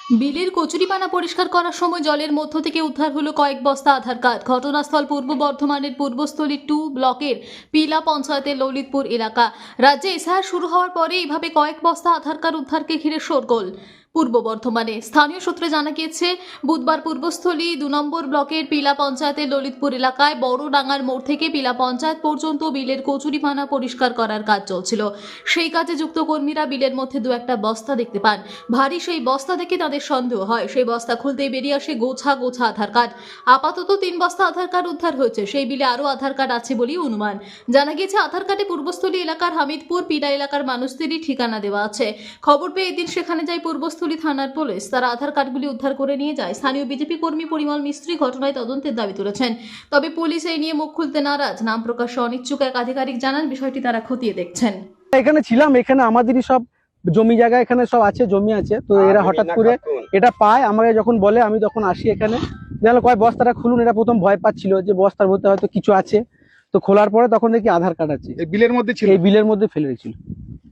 বিলের কচুরিপানা পরিষ্কার করার সময় জলের মধ্য থেকে উদ্ধার হলো কয়েক বস্তা আধার কার্ড। ঘটনাস্থল পূর্ব বর্ধমানের পূর্বস্থলী 2 ব্লকের পিলা পঞ্চায়েতের ললিতপুর এলাকা। রাজ্যে এসআইআর শুরু হওয়ার পরে এইভাবে কয়েক বস্তা আধার কার্ড উদ্ধারকে ঘিরে শোরগোল পূর্ব বর্ধমানে। স্থানীয় সূত্রে জানা গিয়েছে, বুধবার পূর্বস্থলী 2 নম্বর ব্লকের পিলা পঞ্চায়েতের ললিতপুর এলাকায় বড়ডাঙ্গার মোড় থেকে পিলা পঞ্চায়েত পর্যন্ত বিলের কচুরিপানা পরিষ্কার করার কাজ চলছিল। সেই কাজে যুক্ত কর্মীরা বিলের মধ্যে দু একটা বস্তা দেখতে পান। ভারী সেই বস্তা দেখে তাদের সন্দেহ হয়। সেই বস্তা খুলতেই বেরিয়ে আসে গোছা গোছা আধার কার্ড। আপাতত 3 বস্তা আধার কার্ড উদ্ধার হয়েছে। সেই বিলে আরও আধার কার্ড আছে বলেই অনুমান। জানা গিয়েছে, আধার কার্ডে পূর্বস্থলী এলাকার হামিদপুর পিলা এলাকার মানুষদেরই ঠিকানা দেওয়া আছে। খবর পেয়ে এদিন সেখানে যায় পূর্বস্থলী থানার পুলিশ। তারা আধার কার্ডগুলি উদ্ধার করে নিয়ে যায়। স্থানীয় বিজেপি কর্মী পরিমল মিস্ত্রি ঘটনায় তদন্তের দাবি তুলেছেন। তবে পুলিশ এই নিয়ে মুখ খুলতে নারাজ। নাম প্রকাশে অনিচ্ছুক এক আধিকারিক জানান, বিষয়টি তারা খতিয়ে দেখছেন। এখানে ছিলাম, এখানে আমাদেরই সব জমি জায়গা এখানে সব আছে, জমি আছে। তো এরা হঠাৎ করে এটা পায়, আমাকে যখন বলে আমি তখন আসি এখানে। জানো কয় বস্তাটা খুলুন, এরা প্রথম ভয় পাচ্ছিল যে বস্তার মধ্যে হয়তো কিছু আছে। তো খোলার পরে তখন দেখি আধার কার্ড আছে, এই বিলের মধ্যে ছিল। এই বিলের মধ্যে ফেলে রেখেছিল।